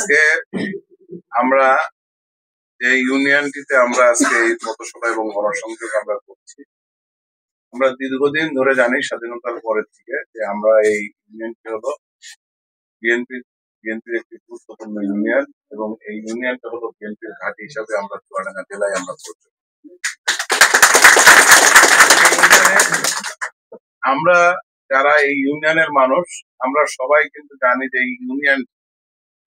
আজকে আমরা এই ইউনিয়নটিতে আমরা আজকে এই পথসভা এবং গণসংযোগ আমরা করছি। আমরা দীর্ঘদিন ধরে জানি স্বাধীনতার পরের থেকে যে আমরা এই ইউনিয়নটি হলো বিএনপির একটি গুরুত্বপূর্ণ ইউনিয়ন এবং এই ইউনিয়নটা হলো বিএনপির ঘাঁটি হিসাবে আমরা চুয়াডাঙ্গা জেলায় আমরা করছি। আমরা যারা এই ইউনিয়নের মানুষ আমরা সবাই কিন্তু জানি যে এই ইউনিয়ন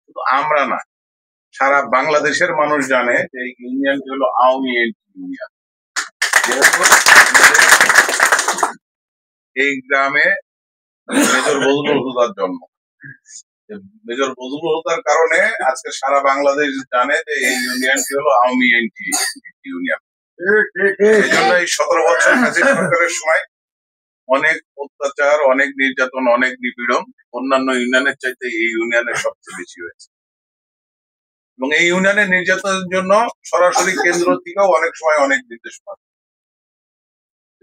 শুধু আমরা না, সারা বাংলাদেশের মানুষ জানে যে এই ইউনিয়নটি হলো আওয়ামী ইউনিয়ন। যেহেতু এই গ্রামে মেজর বজলুল হুদার জন্ম, মেজর বজলুল হুদার কারণে আজকে সারা বাংলাদেশ জানে যে এই ইউনিয়নটি হলো আওয়ামী ইউনিয়ন। এই জন্য এই 17 বছর সরকারের সময় অনেক অত্যাচার, অনেক নির্যাতন, অনেক নিপীড়ন অন্যান্য ইউনিয়নের চাইতে এই ইউনিয়নের সবচেয়ে বেশি হয়েছে এবং এই ইউনিয়নের নির্যাতনের জন্য সরাসরি কেন্দ্র থেকেও অনেক সময় অনেক নির্দেশ পায়।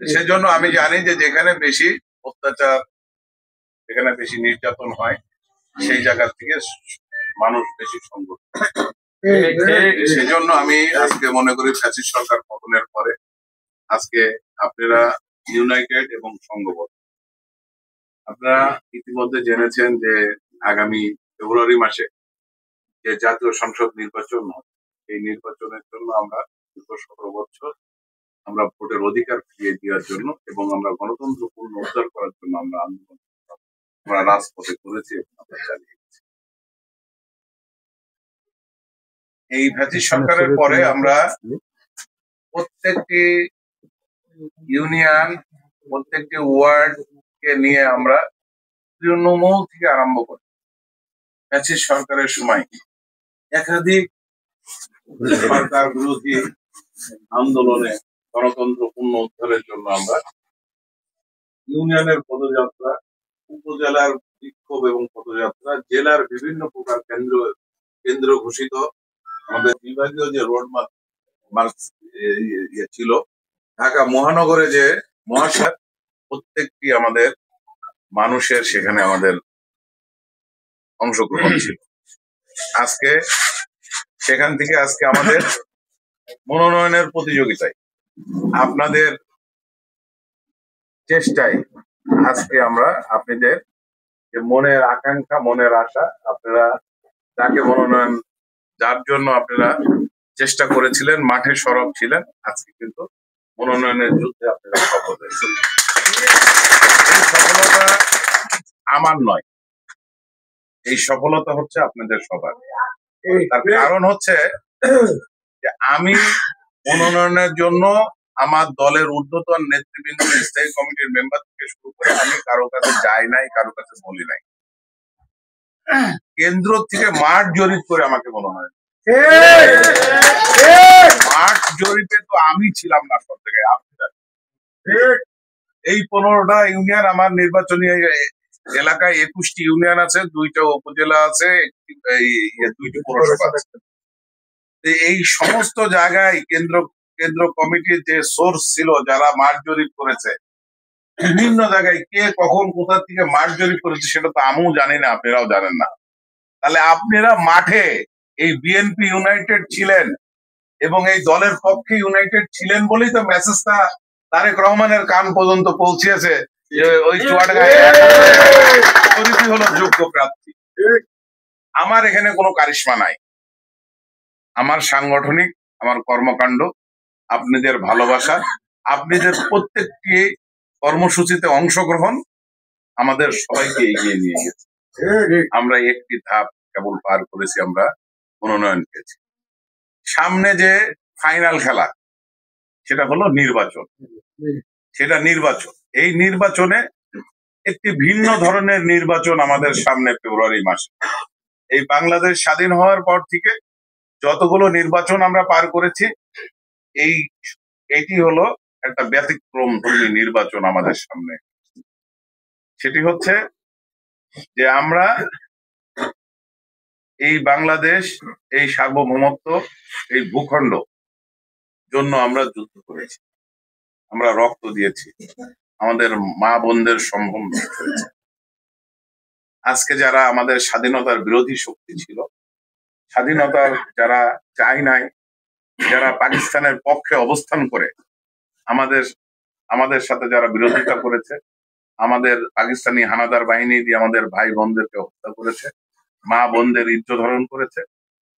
সেজন্য আমি জানি যে যেখানে বেশি অত্যাচার, যেখানে বেশি নির্যাতন হয় সেই জায়গা থেকে মানুষ বেশি সংগঠিত। সেজন্য আমি আজকে মনে করি ফ্যাসিস্ট সরকার পতনের পরে আজকে আপনারা ইউনাইটেড এবং সংঘবদ্ধ। আপনারা ইতিমধ্যে জেনেছেন যে আগামী ফেব্রুয়ারি মাসে যে জাতীয় সংসদ নির্বাচন হবে, এই নির্বাচনের জন্য আমরা দীর্ঘ 17 বছর আমরা ভোটের অধিকার ফিরিয়ে দেওয়ার জন্য এবং আমরা গণতন্ত্র পূর্ণ উদ্ধার করার জন্য আমরা আন্দোলন আমরা রাজপথে করেছি এবং আমরা চালিয়ে গেছি। এই ফ্যাসিস্ট সরকারের পরে আমরা প্রত্যেকটি ইউনিয়ন, প্রত্যেকটি ওয়ার্ড কে নিয়ে আমরা তৃণমূল থেকে আরম্ভ করি। ফ্যাসিস্ট সরকারের সময় একাধিক সরকার বিরোধী আন্দোলনে গণতন্ত্র পূর্ণ উদ্ধারের জন্য আমরা ইউনিয়নের পদযাত্রা, উপজেলার বিক্ষোভ এবং পদযাত্রা, জেলার বিভিন্ন প্রকার কেন্দ্র ঘোষিত আমাদের বিভাগীয় যে রোড মার্চ ছিল, ঢাকা মহানগরে যে মহাসড়ক, প্রত্যেকটি আমাদের মানুষের সেখানে আমাদের অংশগ্রহণ ছিল। আজকে সেখান থেকে আজকে আমাদের মনোনয়নের প্রতিযোগিতায় আপনাদের চেষ্টায় আজকে আমরা আপনাদের যে মনের আকাঙ্ক্ষা, মনের আশা, আপনারা যাকে মনোনয়ন, যার জন্য আপনারা চেষ্টা করেছিলেন, মাঠে সরব ছিলেন, আজকে কিন্তু মনোনয়নের যুদ্ধে আপনারা সফল হয়েছেন। এই সফলতা আমার নয়, এই সফলতা হচ্ছে আপনাদের সবার। তার কারণ হচ্ছে যে আমি মনোনয়নের জন্য আমার দলের ঊর্ধ্বতন নেতৃবৃন্দ, স্থায়ী কমিটির মেম্বার থেকে শুরু করে আমি কারো কাছে যাই নাই, কারো কাছে বলি নাই। কেন্দ্র থেকে মাঠ জরিপ করে আমাকে মনোনয়ন, মাঠ জরিপে তো আমি ছিলাম না সব জায়গায়, আপনারা। এই 15টা ইউনিয়ন আমার নির্বাচনী এলাকায় 21টি ইউনিয়ন আছে, 2টা উপজেলা আছে, 2টি পৌরসভা আছে। এই সমস্ত জায়গায় কেন্দ্র কমিটির যে সোর্স ছিল, যারা মাঠ জরিপ করেছে বিভিন্ন জায়গায়, কে কখন কোথা থেকে মাঠ জরিপ করেছে সেটা তো আমিও জানি না, আপনারাও জানেন না। তাহলে আপনারা মাঠে এই বিএনপি ইউনাইটেড ছিলেন এবং এই দলের পক্ষে ইউনাইটেড ছিলেন বলেই তো মেসেজটা তারেক রহমানের কান পর্যন্ত পৌঁছেছে যে ওই চুয়াডাঙ্গায় হলো যোগ্য প্রার্থী। আমার এখানে কোনো কারিশমা নাই, আমার সাংগঠনিক, আমার কর্মকাণ্ড, আপনাদের ভালোবাসা, আপনাদের প্রত্যেকটি কর্মসূচিতে অংশগ্রহণ আমাদের সবাইকে এগিয়ে নিয়ে গেছে। আমরা একটি ধাপ কেবল পার করেছি, আমরা মনোনয়ন পেয়েছি। সামনে যে ফাইনাল খেলা সেটা হলো নির্বাচন। এই নির্বাচনে একটি ভিন্ন ধরনের নির্বাচন আমাদের সামনে ফেব্রুয়ারি মাসে। এই বাংলাদেশ স্বাধীন হওয়ার পর থেকে যতগুলো নির্বাচন আমরা পার করেছি, এইটি হলো একটা ব্যতিক্রম ধর্মী নির্বাচন আমাদের সামনে। সেটি হচ্ছে যে আমরা এই বাংলাদেশ, এই সার্বভৌমত্ব, এই ভূখণ্ড জন্য আমরা যুদ্ধ করেছি, আমরা রক্ত দিয়েছি, আমাদের মা বোনদের সম্ভ্রম হয়েছে। আজকে যারা আমাদের স্বাধীনতার বিরোধী শক্তি ছিল স্বাধীনতার যারা চায় নাই, যারা পাকিস্তানের পক্ষে অবস্থান করে আমাদের আমাদের সাথে যারা বিরোধিতা করেছে, আমাদের পাকিস্তানি হানাদার বাহিনী দিয়ে আমাদের ভাই বোনদেরকে হত্যা করেছে, মা বোনদের ইজ্জত হরণ করেছে,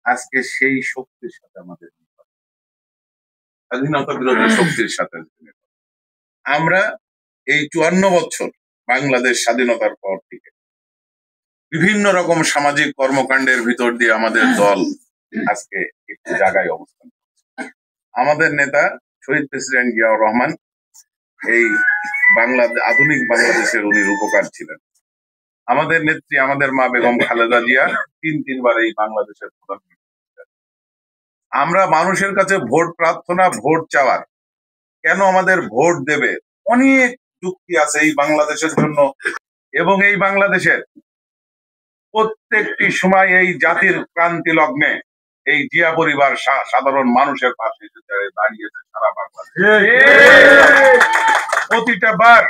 আজকে সেই শক্তির সাথে আমাদের স্বাধীনতা বিরোধী শক্তির সাথে আমরা এই 54 বছর বাংলাদেশ স্বাধীনতার পর থেকে বিভিন্ন রকম সামাজিক কর্মকাণ্ডের ভিতর দিয়ে আমাদের দল আজকে একটি জায়গায় অবস্থান করছে। আমাদের নেতা শহীদ প্রেসিডেন্ট জিয়াউর রহমান এই আধুনিক বাংলাদেশের উনি রূপকার ছিলেন। আমাদের নেত্রী আমাদের মা বেগম খালেদা জিয়া তিনবার এই বাংলাদেশের প্রধানমন্ত্রী ছিলেন। আমরা মানুষের কাছে ভোট প্রার্থনা, ভোট চাওয়ার, কেন আমাদের ভোট দেবে, অনেক যুক্তি আছে এই বাংলাদেশের জন্য। এবং এই বাংলাদেশের প্রত্যেকটি সময় এই জাতির ক্রান্তি লগ্নে এই জিয়া পরিবার সাধারণ মানুষের পাশে দাঁড়িয়েছে সারা বাংলাদেশ। প্রতিটা বার